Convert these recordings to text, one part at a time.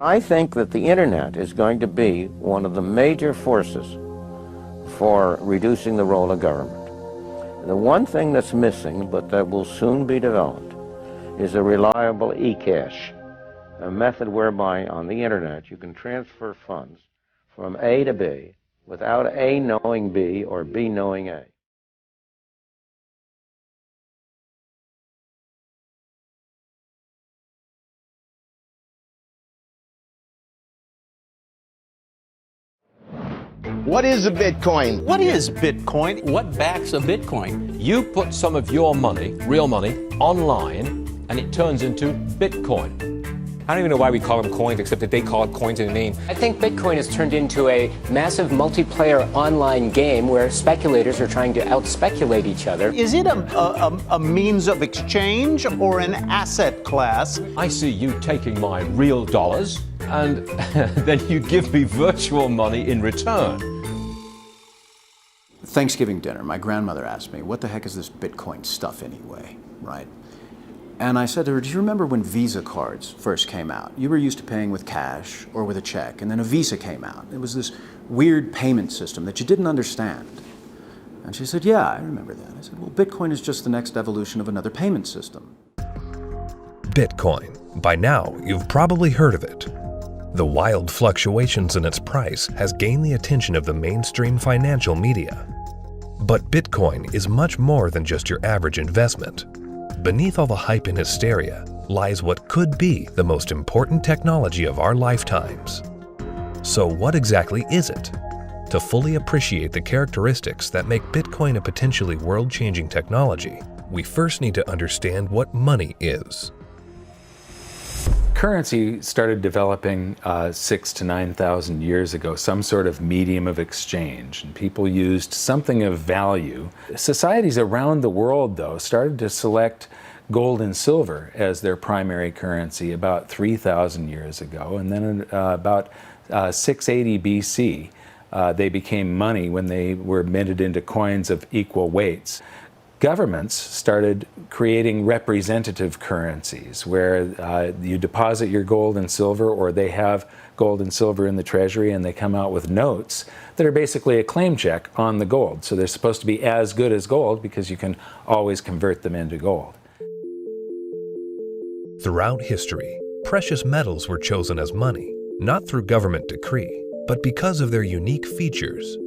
I think that the internet is going to be one of the major forces for reducing the role of government. The one thing that's missing, but that will soon be developed, is a reliable e-cash, a method whereby on the internet you can transfer funds from A to B without A knowing B or B knowing A. What is a Bitcoin? What is Bitcoin? What backs a Bitcoin? You put some of your money, real money, online, and it turns into Bitcoin. I don't even know why we call them coins, except that they call it coins in the name. I think Bitcoin has turned into a massive multiplayer online game where speculators are trying to out-speculate each other. Is it a means of exchange or an asset class? I see you taking my real dollars, and then you give me virtual money in return. Thanksgiving dinner, my grandmother asked me, what the heck is this Bitcoin stuff anyway, right? And I said to her, do you remember when Visa cards first came out? You were used to paying with cash or with a check, and then a Visa came out. It was this weird payment system that you didn't understand. And she said, yeah, I remember that. I said, well, Bitcoin is just the next evolution of another payment system. Bitcoin. By now, you've probably heard of it. The wild fluctuations in its price has gained the attention of the mainstream financial media. But Bitcoin is much more than just your average investment. Beneath all the hype and hysteria lies what could be the most important technology of our lifetimes. So what exactly is it? To fully appreciate the characteristics that make Bitcoin a potentially world-changing technology, we first need to understand what money is. Currency started developing 6,000 to 9,000 years ago, some sort of medium of exchange, and people used something of value. Societies around the world, though, started to select gold and silver as their primary currency about 3,000 years ago, and then about 680 BC, they became money when they were minted into coins of equal weights. Governments started creating representative currencies where you deposit your gold and silver, or they have gold and silver in the treasury, and they come out with notes that are basically a claim check on the gold. So they're supposed to be as good as gold because you can always convert them into gold. Throughout history, precious metals were chosen as money, not through government decree, but because of their unique features.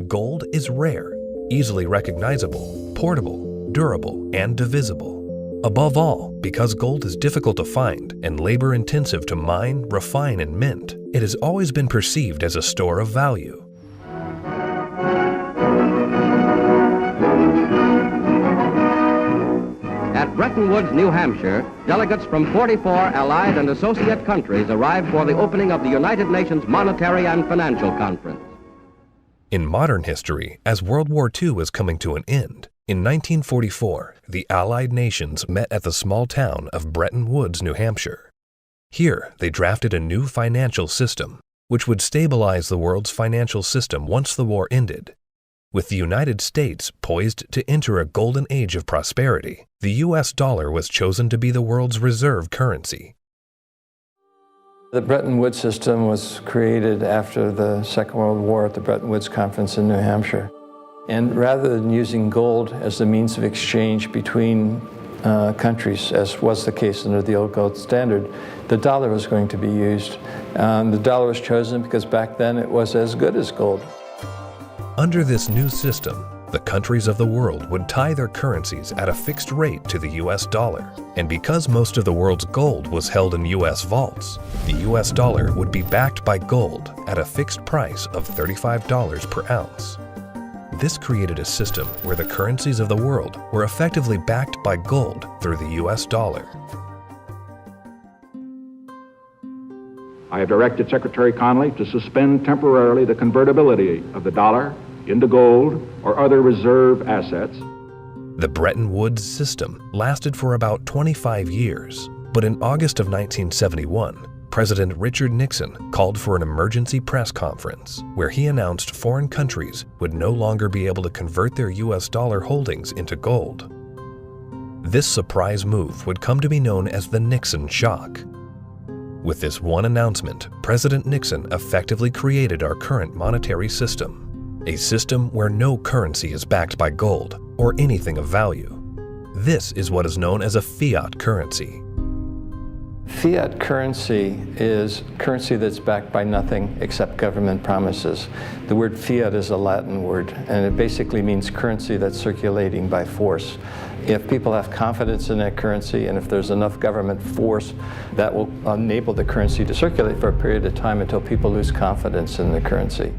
Gold is rare, easily recognizable, portable, durable, and divisible. Above all, because gold is difficult to find and labor-intensive to mine, refine, and mint, it has always been perceived as a store of value. At Bretton Woods, New Hampshire, delegates from 44 allied and associate countries arrived for the opening of the United Nations Monetary and Financial Conference. In modern history, as World War II was coming to an end, in 1944, the Allied nations met at the small town of Bretton Woods, New Hampshire. Here, they drafted a new financial system, which would stabilize the world's financial system once the war ended. With the United States poised to enter a golden age of prosperity, the U.S. dollar was chosen to be the world's reserve currency. The Bretton Woods system was created after the Second World War at the Bretton Woods Conference in New Hampshire. And rather than using gold as the means of exchange between countries, as was the case under the old gold standard, the dollar was going to be used. The dollar was chosen because back then it was as good as gold. Under this new system, the countries of the world would tie their currencies at a fixed rate to the U.S. dollar. And because most of the world's gold was held in U.S. vaults, the U.S. dollar would be backed by gold at a fixed price of $35 per ounce. This created a system where the currencies of the world were effectively backed by gold through the U.S. dollar. I have directed Secretary Connally to suspend temporarily the convertibility of the dollar into gold or other reserve assets. The Bretton Woods system lasted for about 25 years, but in August of 1971, President Richard Nixon called for an emergency press conference where he announced foreign countries would no longer be able to convert their U.S. dollar holdings into gold. This surprise move would come to be known as the Nixon shock. With this one announcement, President Nixon effectively created our current monetary system, a system where no currency is backed by gold or anything of value. This is what is known as a fiat currency. Fiat currency is currency that's backed by nothing except government promises. The word fiat is a Latin word, and it basically means currency that's circulating by force. If people have confidence in that currency, and if there's enough government force, that will enable the currency to circulate for a period of time until people lose confidence in the currency.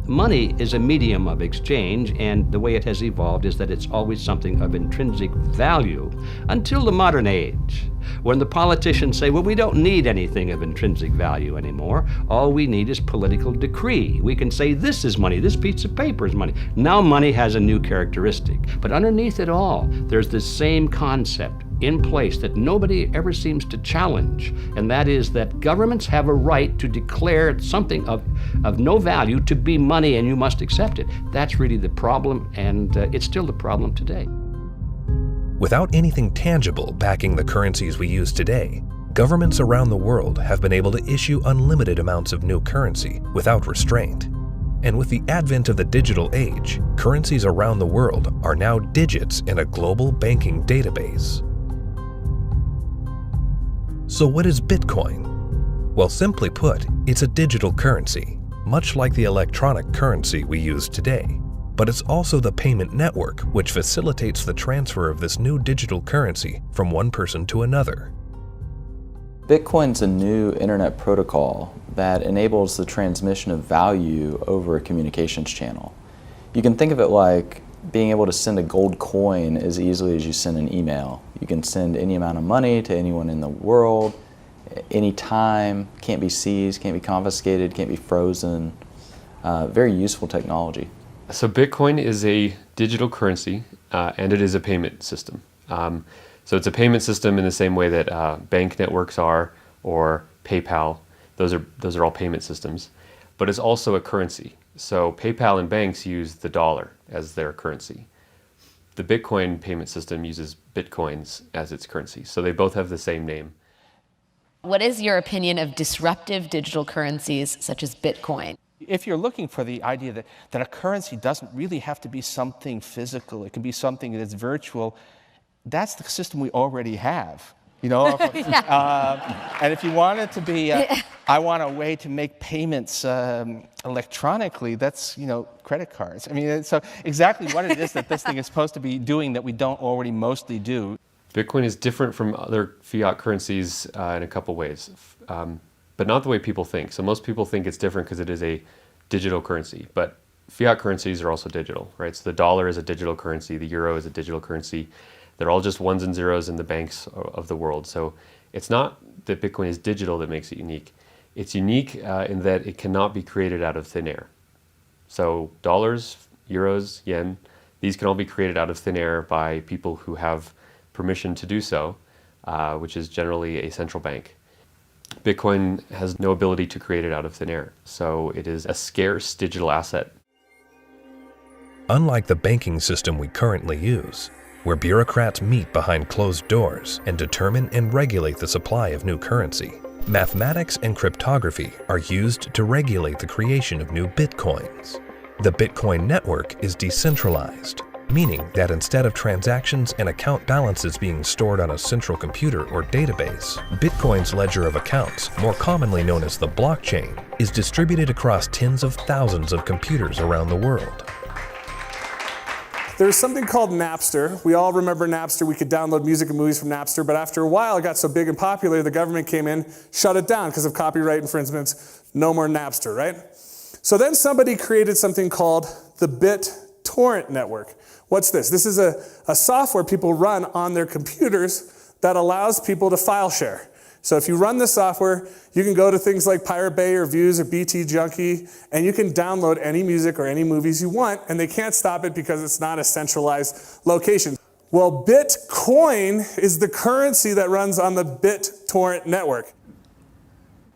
Money is a medium of exchange, and the way it has evolved is that it's always something of intrinsic value until the modern age, when the politicians say, well, we don't need anything of intrinsic value anymore. All we need is political decree. We can say this is money, this piece of paper is money. Now money has a new characteristic. But underneath it all, there's this same concept in place that nobody ever seems to challenge, and that is that governments have a right to declare something of no value to be money, and you must accept it. That's really the problem, and it's still the problem today. Without anything tangible backing the currencies we use today, governments around the world have been able to issue unlimited amounts of new currency without restraint. And with the advent of the digital age, currencies around the world are now digits in a global banking database. So what is Bitcoin? Well, simply put, it's a digital currency, much like the electronic currency we use today. But it's also the payment network which facilitates the transfer of this new digital currency from one person to another. Bitcoin's a new internet protocol that enables the transmission of value over a communications channel. You can think of it like being able to send a gold coin as easily as you send an email. You can send any amount of money to anyone in the world, anytime, can't be seized, can't be confiscated, can't be frozen. Very useful technology. So Bitcoin is a digital currency and it is a payment system. So it's a payment system in the same way that bank networks are, or PayPal. Those are all payment systems. But it's also a currency. So PayPal and banks use the dollar as their currency. The Bitcoin payment system uses Bitcoins as its currency. So they both have the same name. What is your opinion of disruptive digital currencies such as Bitcoin? If you're looking for the idea that a currency doesn't really have to be something physical, it can be something that's virtual, that's the system we already have. You know, and if you want it to be, I want a way to make payments electronically, that's, you know, credit cards. I mean, so exactly what it is that this thing is supposed to be doing that we don't already mostly do. Bitcoin is different from other fiat currencies in a couple ways, but not the way people think. So most people think it's different because it is a digital currency, but fiat currencies are also digital, right? So the dollar is a digital currency, the euro is a digital currency. They're all just ones and zeros in the banks of the world. So it's not that Bitcoin is digital that makes it unique. It's unique in that it cannot be created out of thin air. So dollars, euros, yen, these can all be created out of thin air by people who have permission to do so, which is generally a central bank. Bitcoin has no ability to create it out of thin air. So it is a scarce digital asset. Unlike the banking system we currently use, where bureaucrats meet behind closed doors and determine and regulate the supply of new currency, mathematics and cryptography are used to regulate the creation of new bitcoins. The Bitcoin network is decentralized, meaning that instead of transactions and account balances being stored on a central computer or database, Bitcoin's ledger of accounts, more commonly known as the blockchain, is distributed across tens of thousands of computers around the world. There's something called Napster. We all remember Napster. We could download music and movies from Napster, but after a while it got so big and popular, the government came in, shut it down because of copyright infringements. No more Napster, right? So then somebody created something called the BitTorrent network. What's this? This is a software people run on their computers that allows people to file share. So if you run the software, you can go to things like Pirate Bay or Views or BT Junkie, and you can download any music or any movies you want, and they can't stop it because it's not a centralized location. Well, Bitcoin is the currency that runs on the BitTorrent network.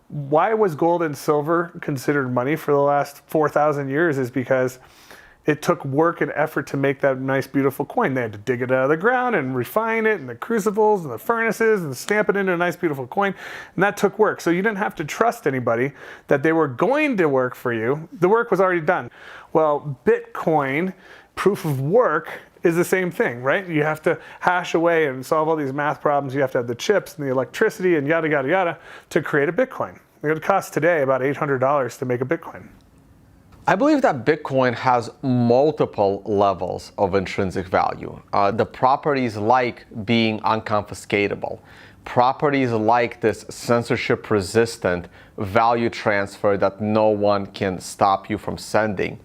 Why was gold and silver considered money for the last 4,000 years is because It took work and effort to make that nice, beautiful coin. They had to dig it out of the ground and refine it, and the crucibles and the furnaces, and stamp it into a nice, beautiful coin. And that took work. So you didn't have to trust anybody that they were going to work for you. The work was already done. Well, Bitcoin, proof of work, is the same thing, right? You have to hash away and solve all these math problems. You have to have the chips and the electricity and yada, yada, yada to create a Bitcoin. It would cost today about $800 to make a Bitcoin. I believe that Bitcoin has multiple levels of intrinsic value. The properties like being unconfiscatable, properties like this censorship-resistant value transfer that no one can stop you from sending.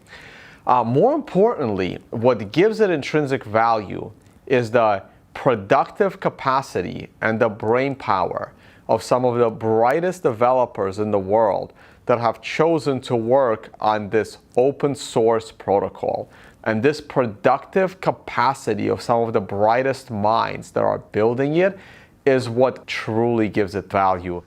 More importantly, what gives it intrinsic value is the productive capacity and the brain power of some of the brightest developers in the world that have chosen to work on this open source protocol. And this productive capacity of some of the brightest minds that are building it is what truly gives it value.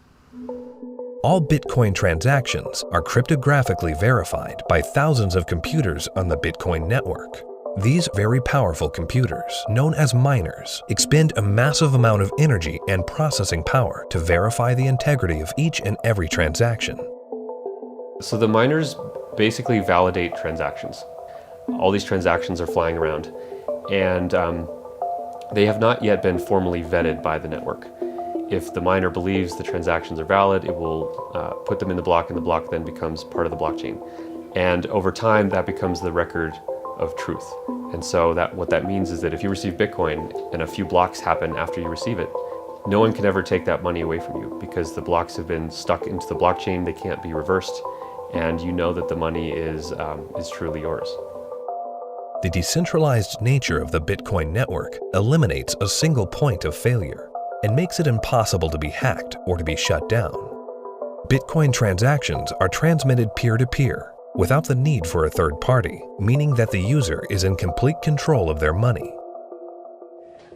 All Bitcoin transactions are cryptographically verified by thousands of computers on the Bitcoin network. These very powerful computers, known as miners, expend a massive amount of energy and processing power to verify the integrity of each and every transaction. So the miners basically validate transactions. All these transactions are flying around, and they have not yet been formally vetted by the network. If the miner believes the transactions are valid, it will put them in the block, and the block then becomes part of the blockchain. And over time, that becomes the record of truth. And so what that means is that if you receive Bitcoin and a few blocks happen after you receive it, no one can ever take that money away from you because the blocks have been stuck into the blockchain, they can't be reversed, and you know that the money is truly yours. The decentralized nature of the Bitcoin network eliminates a single point of failure and makes it impossible to be hacked or to be shut down. Bitcoin transactions are transmitted peer-to-peer without the need for a third party, meaning that the user is in complete control of their money.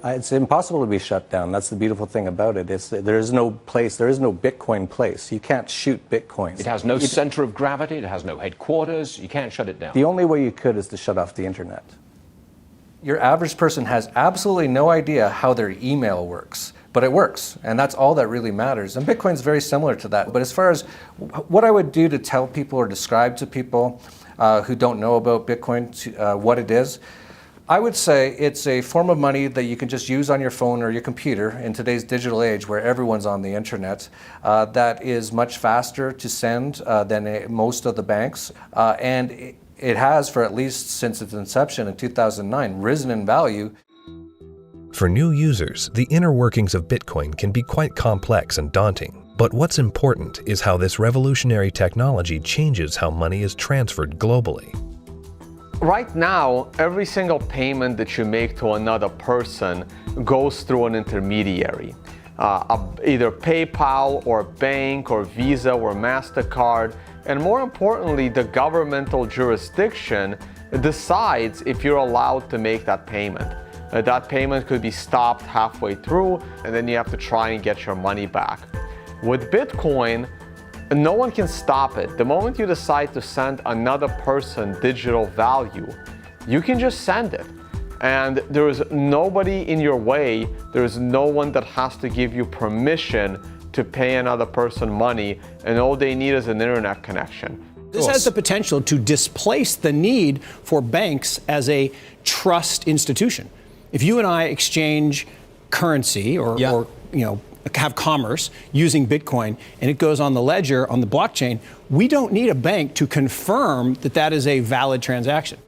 It's impossible to be shut down. That's the beautiful thing about it. There is no Bitcoin place. You can't shoot Bitcoins. It has no center of gravity, it has no headquarters, you can't shut it down. The only way you could is to shut off the internet. Your average person has absolutely no idea how their email works, but it works, and that's all that really matters. And Bitcoin's very similar to that. But as far as what I would do to tell people or describe to people who don't know about Bitcoin what it is, I would say it's a form of money that you can just use on your phone or your computer in today's digital age where everyone's on the internet, that is much faster to send than most of the banks. And it has, for at least since its inception in 2009, risen in value. For new users, the inner workings of Bitcoin can be quite complex and daunting. But what's important is how this revolutionary technology changes how money is transferred globally. Right now, every single payment that you make to another person goes through an intermediary. Either PayPal or bank or Visa or MasterCard. And more importantly, the governmental jurisdiction decides if you're allowed to make that payment. That payment could be stopped halfway through, and then you have to try and get your money back. With Bitcoin, no one can stop it. The moment you decide to send another person digital value, you can just send it. And there is nobody in your way. There is no one that has to give you permission to pay another person money, and all they need is an internet connection. This has the potential to displace the need for banks as a trust institution. If you and I exchange currency or have commerce using Bitcoin and it goes on the ledger on the blockchain, we don't need a bank to confirm that that is a valid transaction.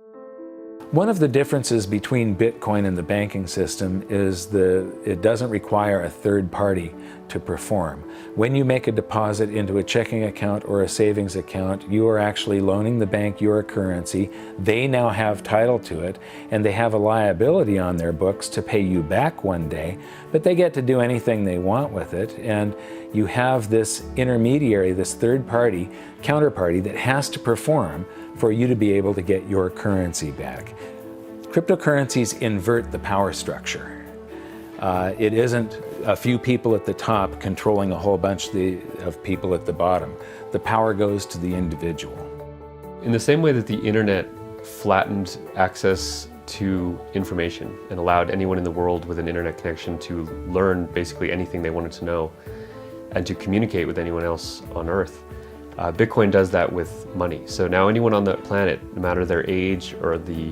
One of the differences between Bitcoin and the banking system is it doesn't require a third party to perform. When you make a deposit into a checking account or a savings account, you are actually loaning the bank your currency. They now have title to it, and they have a liability on their books to pay you back one day, but they get to do anything they want with it. And you have this intermediary, this third party, counterparty that has to perform for you to be able to get your currency back. Cryptocurrencies invert the power structure. It isn't a few people at the top controlling a whole bunch of people at the bottom. The power goes to the individual. In the same way that the internet flattened access to information and allowed anyone in the world with an internet connection to learn basically anything they wanted to know and to communicate with anyone else on Earth. Bitcoin does that with money. So now anyone on the planet, no matter their age or the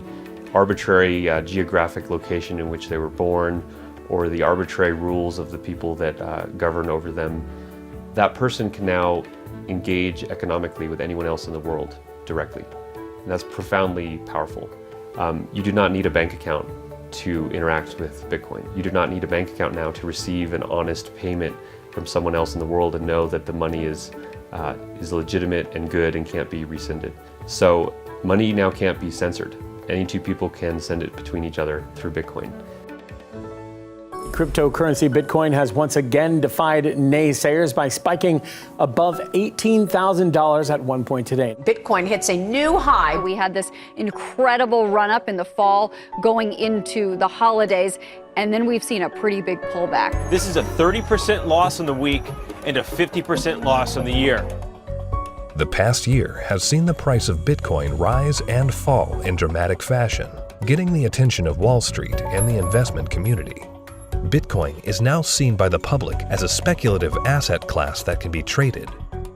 arbitrary geographic location in which they were born or the arbitrary rules of the people that govern over them, that person can now engage economically with anyone else in the world directly. And that's profoundly powerful. You do not need a bank account to interact with Bitcoin. You do not need a bank account now to receive an honest payment from someone else in the world and know that the money is legitimate and good and can't be rescinded. So money now can't be censored. Any two people can send it between each other through Bitcoin. Cryptocurrency Bitcoin has once again defied naysayers by spiking above $18,000 at one point today. Bitcoin hits a new high. We had this incredible run up in the fall going into the holidays, and then we've seen a pretty big pullback. This is a 30% loss in the week and a 50% loss in the year. The past year has seen the price of Bitcoin rise and fall in dramatic fashion, getting the attention of Wall Street and the investment community. Bitcoin is now seen by the public as a speculative asset class that can be traded,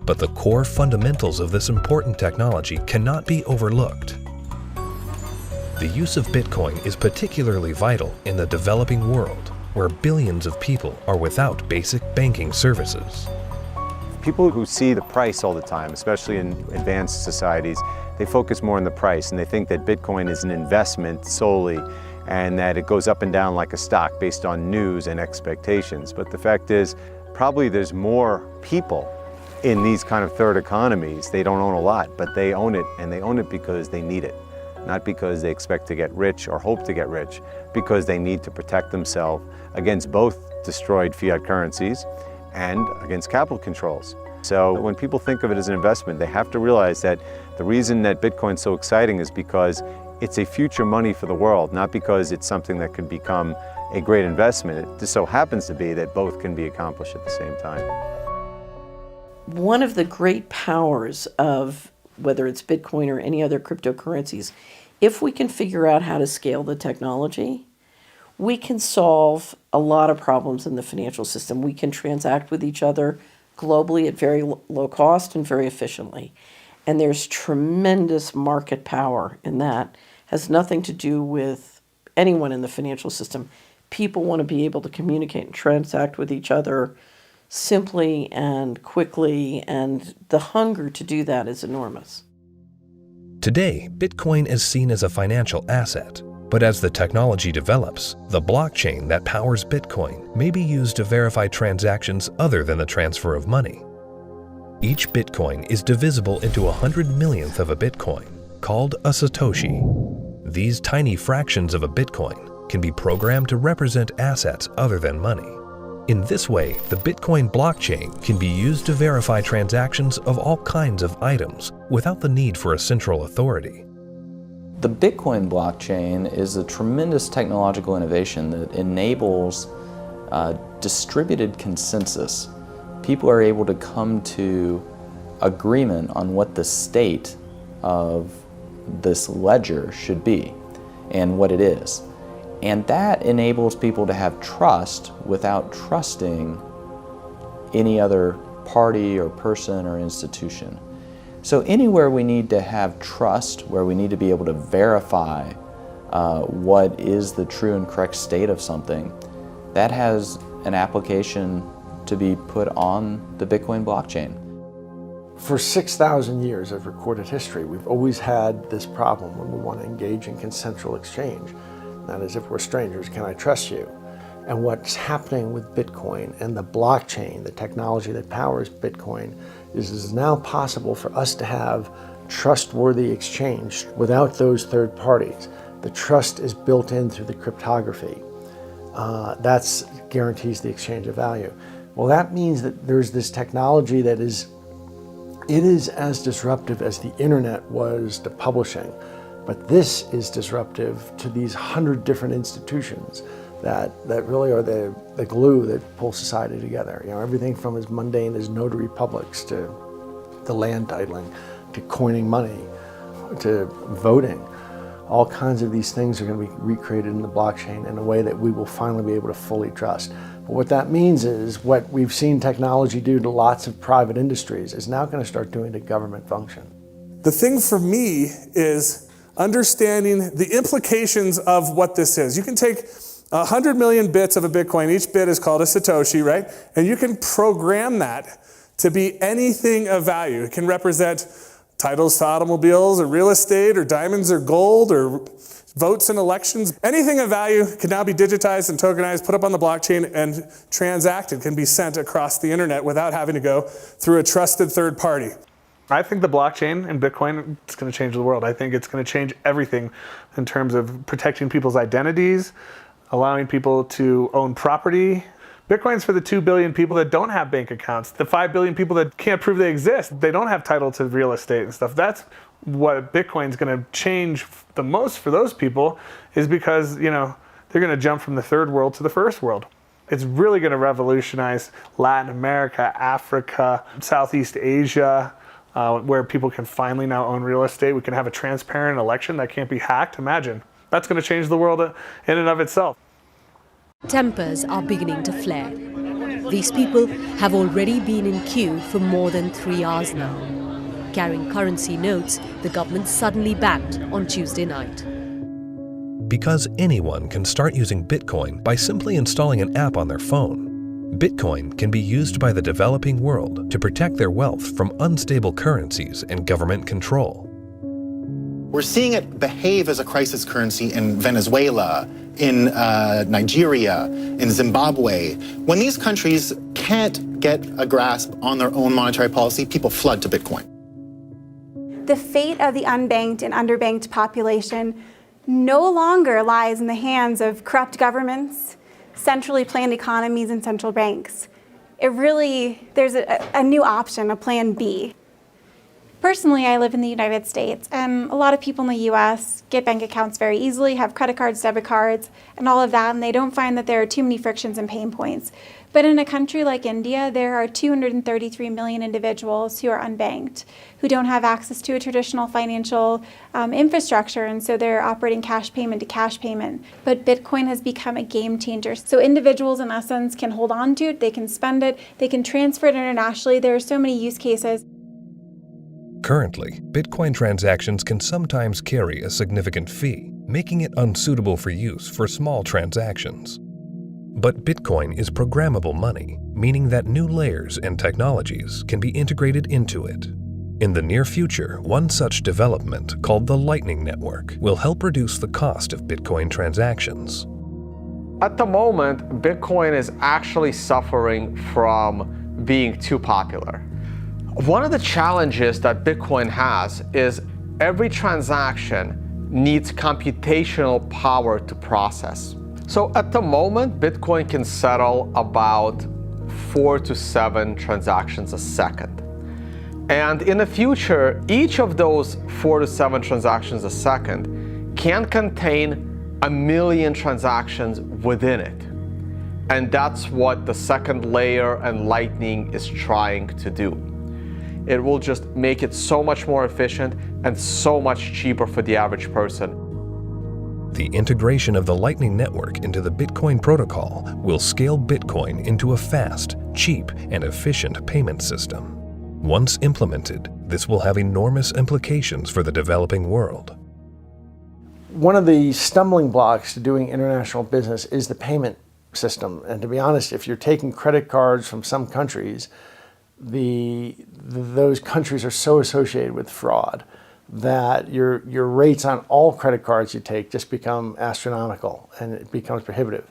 but the core fundamentals of this important technology cannot be overlooked. The use of Bitcoin is particularly vital in the developing world, where billions of people are without basic banking services. People who see the price all the time, especially in advanced societies, they focus more on the price and they think that Bitcoin is an investment solely and that it goes up and down like a stock based on news and expectations. But the fact is, probably there's more people in these kind of third economies. They don't own a lot, but they own it, and they own it because they need it. Not because they expect to get rich or hope to get rich, because they need to protect themselves against both destroyed fiat currencies and against capital controls. So when people think of it as an investment, they have to realize that the reason that Bitcoin's so exciting is because it's a future money for the world, not because it's something that could become a great investment. It just so happens to be that both can be accomplished at the same time. One of the great powers of whether it's Bitcoin or any other cryptocurrencies, if we can figure out how to scale the technology, we can solve a lot of problems in the financial system. We can transact with each other globally at very low cost and very efficiently. And there's tremendous market power in that. Has nothing to do with anyone in the financial system. People want to be able to communicate and transact with each other simply and quickly, and the hunger to do that is enormous. Today, Bitcoin is seen as a financial asset, but as the technology develops, the blockchain that powers Bitcoin may be used to verify transactions other than the transfer of money. Each Bitcoin is divisible into 100 millionth of a Bitcoin, called a Satoshi. These tiny fractions of a Bitcoin can be programmed to represent assets other than money. In this way, the Bitcoin blockchain can be used to verify transactions of all kinds of items without the need for a central authority. The Bitcoin blockchain is a tremendous technological innovation that enables distributed consensus. People are able to come to agreement on what the state of this ledger should be and what it is. And that enables people to have trust without trusting any other party or person or institution. So anywhere we need to have trust, where we need to be able to verify what is the true and correct state of something, that has an application to be put on the Bitcoin blockchain. For 6,000 years of recorded history, we've always had this problem when we want to engage in consensual exchange. That is, if we're strangers, can I trust you? And what's happening with Bitcoin and the blockchain, the technology that powers Bitcoin, is now possible for us to have trustworthy exchange without those third parties. The trust is built in through the cryptography. That guarantees the exchange of value. Well, that means that there's this technology that is as disruptive as the internet was to publishing. But this is disruptive to these 100 different institutions that really are the glue that pull society together. You know, everything from as mundane as notary publics to land titling, to coining money, to voting. All kinds of these things are going to be recreated in the blockchain in a way that we will finally be able to fully trust. But what that means is what we've seen technology do to lots of private industries is now going to start doing to government function. The thing for me is understanding the implications of what this is. You can take 100 million bits of a Bitcoin. Each bit is called a Satoshi, right? And you can program that to be anything of value. It can represent titles to automobiles or real estate or diamonds or gold or votes in elections. Anything of value can now be digitized and tokenized, put up on the blockchain, and transacted, can be sent across the internet without having to go through a trusted third party. I think the blockchain and Bitcoin is going to change the world. I think it's going to change everything in terms of protecting people's identities, allowing people to own property. Bitcoin's for the 2 billion people that don't have bank accounts, the 5 billion people that can't prove they exist. They don't have title to real estate and stuff. That's what Bitcoin's going to change the most for those people, is because, you know, they're going to jump from the third world to the first world. It's really going to revolutionize Latin America, Africa, Southeast Asia, where people can finally now own real estate. We can have a transparent election that can't be hacked. Imagine. That's going to change the world in and of itself. Tempers are beginning to flare. These people have already been in queue for more than 3 hours now. Carrying currency notes, the government suddenly banned on Tuesday night. Because anyone can start using Bitcoin by simply installing an app on their phone, Bitcoin can be used by the developing world to protect their wealth from unstable currencies and government control. We're seeing it behave as a crisis currency in Venezuela, in Nigeria, in Zimbabwe. When these countries can't get a grasp on their own monetary policy, people flood to Bitcoin. The fate of the unbanked and underbanked population no longer lies in the hands of corrupt governments, centrally planned economies, and central banks. There's a new option, a plan B. Personally, I live in the United States, and a lot of people in the U.S. get bank accounts very easily, have credit cards, debit cards, and all of that, and they don't find that there are too many frictions and pain points. But in a country like India, there are 233 million individuals who are unbanked, who don't have access to a traditional financial infrastructure, and so they're operating cash payment to cash payment. But Bitcoin has become a game changer. So individuals, in essence, can hold on to it, they can spend it, they can transfer it internationally. There are so many use cases. Currently, Bitcoin transactions can sometimes carry a significant fee, making it unsuitable for use for small transactions. But Bitcoin is programmable money, meaning that new layers and technologies can be integrated into it. In the near future, one such development, called the Lightning Network, will help reduce the cost of Bitcoin transactions. At the moment, Bitcoin is actually suffering from being too popular. One of the challenges that Bitcoin has is every transaction needs computational power to process. So at the moment, Bitcoin can settle about 4 to 7 transactions a second. And in the future, each of those 4 to 7 transactions a second can contain 1 million transactions within it. And that's what the second layer and Lightning is trying to do. It will just make it so much more efficient and so much cheaper for the average person. The integration of the Lightning Network into the Bitcoin protocol will scale Bitcoin into a fast, cheap, and efficient payment system. Once implemented, this will have enormous implications for the developing world. One of the stumbling blocks to doing international business is the payment system. And to be honest, if you're taking credit cards from some countries, those countries are so associated with fraud that your rates on all credit cards you take just become astronomical, and it becomes prohibitive.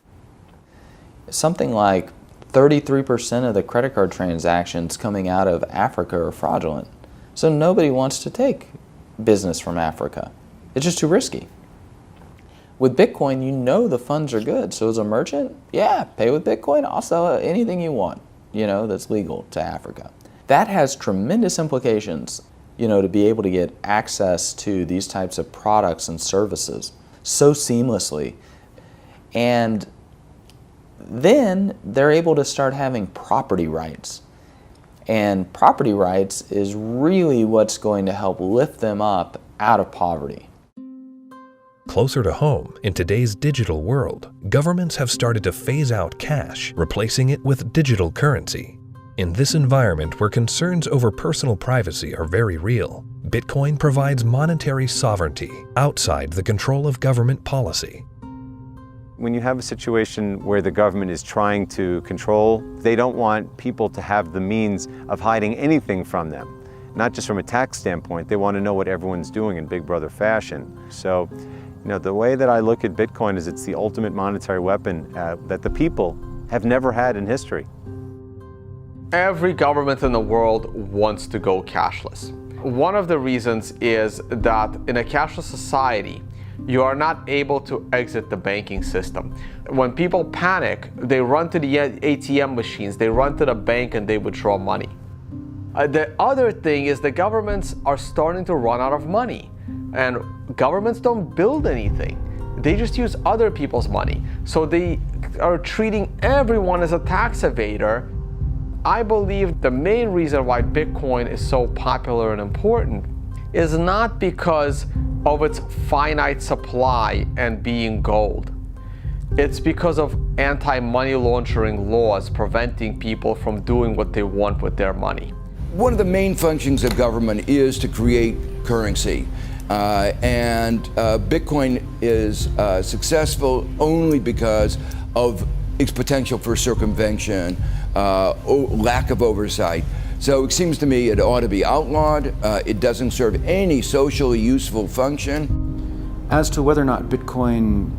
Something like 33% of the credit card transactions coming out of Africa are fraudulent. So nobody wants to take business from Africa. It's just too risky. With Bitcoin, you know the funds are good. So as a merchant, yeah, pay with Bitcoin. I'll sell anything you want, that's legal to Africa. That has tremendous implications, to be able to get access to these types of products and services so seamlessly. And then they're able to start having property rights. And property rights is really what's going to help lift them up out of poverty. Closer to home, in today's digital world, governments have started to phase out cash, replacing it with digital currency. In this environment where concerns over personal privacy are very real, Bitcoin provides monetary sovereignty outside the control of government policy. When you have a situation where the government is trying to control, they don't want people to have the means of hiding anything from them. Not just from a tax standpoint, they want to know what everyone's doing in Big Brother fashion. So, the way that I look at Bitcoin is it's the ultimate monetary weapon that the people have never had in history. Every government in the world wants to go cashless. One of the reasons is that in a cashless society, you are not able to exit the banking system. When people panic, they run to the ATM machines, they run to the bank and they withdraw money. The other thing is the governments are starting to run out of money, and governments don't build anything. They just use other people's money. So they are treating everyone as a tax evader. I believe the main reason why Bitcoin is so popular and important is not because of its finite supply and being gold. It's because of anti-money laundering laws preventing people from doing what they want with their money. One of the main functions of government is to create currency. And Bitcoin is successful only because of its potential for circumvention, lack of oversight. So it seems to me it ought to be outlawed. It doesn't serve any socially useful function. As to whether or not Bitcoin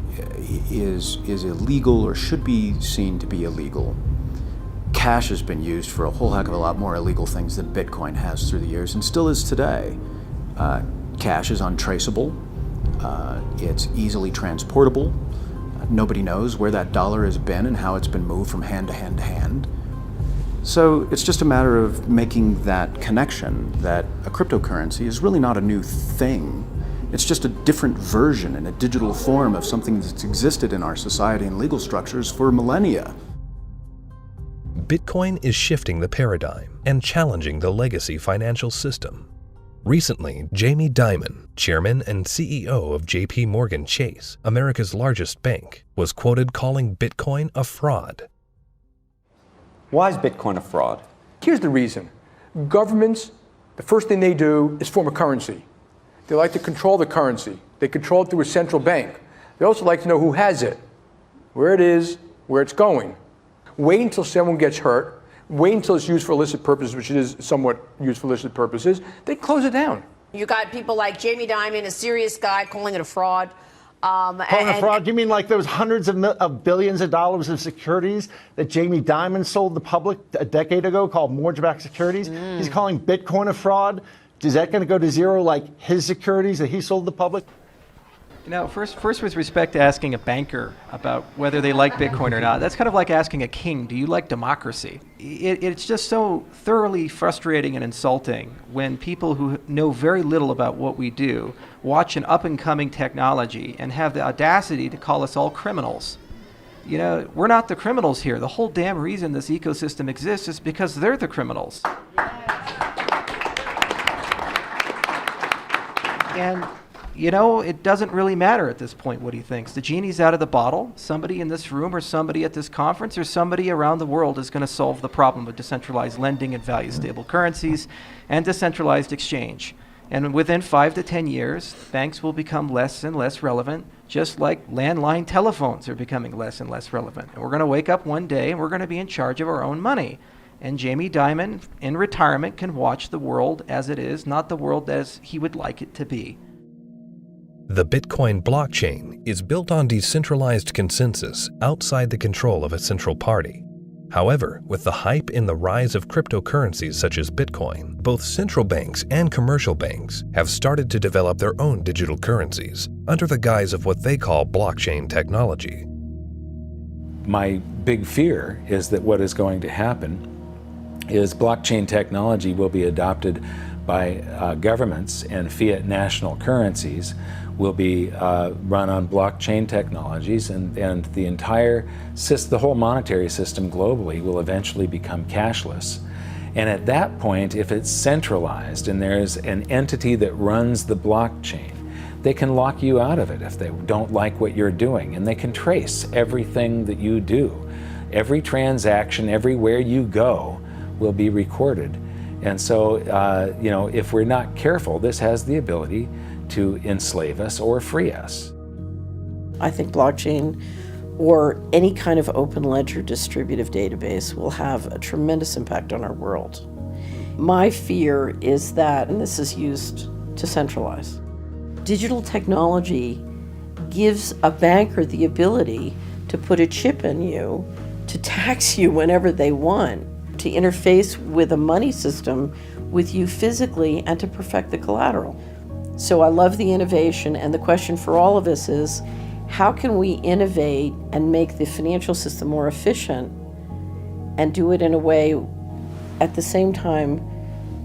is illegal or should be seen to be illegal, cash has been used for a whole heck of a lot more illegal things than Bitcoin has through the years, and still is today. Cash is untraceable. It's easily transportable. Nobody knows where that dollar has been and how it's been moved from hand to hand to hand. So it's just a matter of making that connection that a cryptocurrency is really not a new thing. It's just a different version and a digital form of something that's existed in our society and legal structures for millennia. Bitcoin is shifting the paradigm and challenging the legacy financial system. Recently, Jamie Dimon, chairman and CEO of JP Morgan Chase, America's largest bank, was quoted calling Bitcoin a fraud. Why is Bitcoin a fraud? Here's the reason. Governments, the first thing they do is form a currency. They like to control the currency. They control it through a central bank. They also like to know who has it, where it is, where it's going. Wait until someone gets hurt. Wait until it's used for illicit purposes, which it is somewhat used for illicit purposes. They close it down. You got people like Jamie Dimon, a serious guy, calling it a fraud. Calling a fraud? You mean like there was hundreds of billions of dollars of securities that Jamie Dimon sold the public a decade ago called mortgage-backed securities? He's calling Bitcoin a fraud? Is that going to go to zero like his securities that he sold the public? First with respect to asking a banker about whether they like Bitcoin or not, that's kind of like asking a king, do you like democracy? It's just so thoroughly frustrating and insulting when people who know very little about what we do watch an up-and-coming technology and have the audacity to call us all criminals. We're not the criminals here. The whole damn reason this ecosystem exists is because they're the criminals. And it doesn't really matter at this point what he thinks. The genie's out of the bottle. Somebody in this room or somebody at this conference or somebody around the world is going to solve the problem of decentralized lending and value-stable currencies and decentralized exchange. And within 5 to 10 years, banks will become less and less relevant, just like landline telephones are becoming less and less relevant. And we're going to wake up one day and we're going to be in charge of our own money. And Jamie Dimon, in retirement, can watch the world as it is, not the world as he would like it to be. The Bitcoin blockchain is built on decentralized consensus outside the control of a central party. However, with the hype in the rise of cryptocurrencies such as Bitcoin, both central banks and commercial banks have started to develop their own digital currencies under the guise of what they call blockchain technology. My big fear is that what is going to happen is blockchain technology will be adopted by governments, and fiat national currencies will be run on blockchain technologies, and the whole monetary system globally will eventually become cashless. And at that point, if it's centralized and there's an entity that runs the blockchain, they can lock you out of it if they don't like what you're doing, and they can trace everything that you do. Every transaction, everywhere you go, will be recorded. And so, if we're not careful, this has the ability to enslave us or free us. I think blockchain or any kind of open ledger distributive database will have a tremendous impact on our world. My fear is that, and this is used to centralize, digital technology gives a banker the ability to put a chip in you, to tax you whenever they want, to interface with a money system with you physically, and to perfect the collateral. So I love the innovation, and the question for all of us is, how can we innovate and make the financial system more efficient and do it in a way at the same time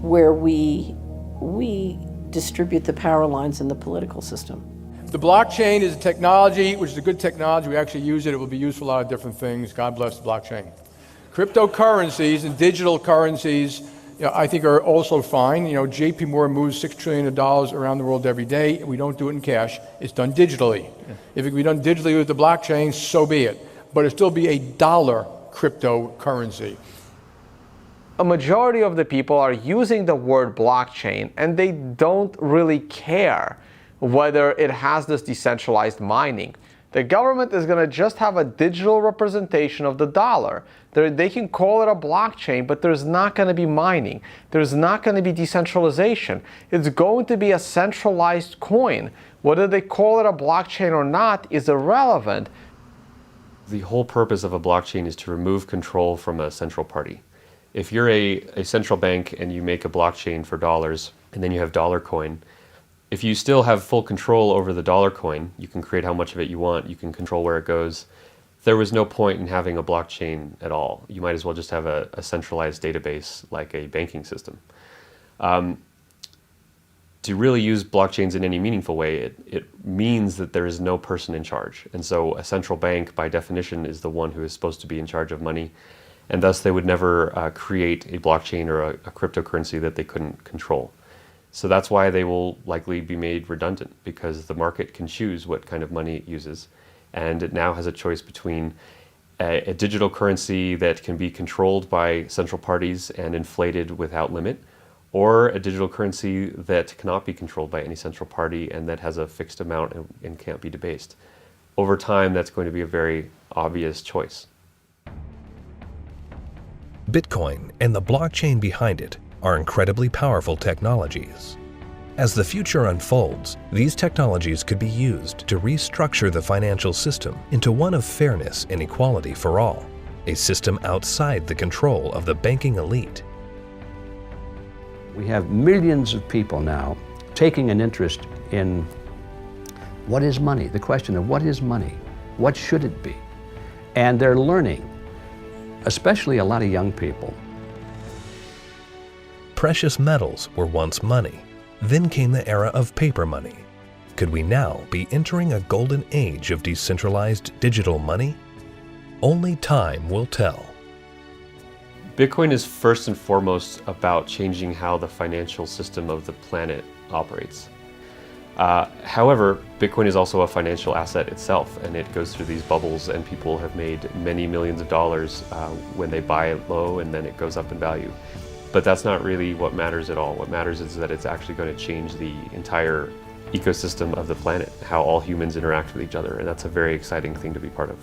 where we distribute the power lines in the political system? The blockchain is a technology, which is a good technology. We actually use it. It will be used for a lot of different things. God bless the blockchain. Cryptocurrencies and digital currencies, I think are also fine. JP Morgan moves $6 trillion around the world every day. We don't do it in cash. It's done digitally. If it can be done digitally with the blockchain, so be it. But it'll still be a dollar cryptocurrency. A majority of the people are using the word blockchain, and they don't really care whether it has this decentralized mining. The government is going to just have a digital representation of the dollar. They can call it a blockchain, but there's not going to be mining. There's not going to be decentralization. It's going to be a centralized coin. Whether they call it a blockchain or not is irrelevant. The whole purpose of a blockchain is to remove control from a central party. If you're a central bank and you make a blockchain for dollars, and then you have dollar coin, if you still have full control over the dollar coin, you can create how much of it you want, you can control where it goes. There was no point in having a blockchain at all. You might as well just have a centralized database like a banking system. To really use blockchains in any meaningful way, it means that there is no person in charge. And so a central bank, by definition, is the one who is supposed to be in charge of money. And thus they would never create a blockchain or a cryptocurrency that they couldn't control. So that's why they will likely be made redundant, because the market can choose what kind of money it uses. And it now has a choice between a digital currency that can be controlled by central parties and inflated without limit, or a digital currency that cannot be controlled by any central party and that has a fixed amount and can't be debased. Over time, that's going to be a very obvious choice. Bitcoin and the blockchain behind it are incredibly powerful technologies. As the future unfolds, these technologies could be used to restructure the financial system into one of fairness and equality for all, a system outside the control of the banking elite. We have millions of people now taking an interest in what is money, the question of what is money, what should it be? And they're learning, especially a lot of young people. Precious metals were once money. Then came the era of paper money. Could we now be entering a golden age of decentralized digital money? Only time will tell. Bitcoin is first and foremost about changing how the financial system of the planet operates. However, Bitcoin is also a financial asset itself, and it goes through these bubbles, and people have made many millions of dollars when they buy it low, and then it goes up in value. But that's not really what matters at all. What matters is that it's actually going to change the entire ecosystem of the planet, how all humans interact with each other, and that's a very exciting thing to be part of.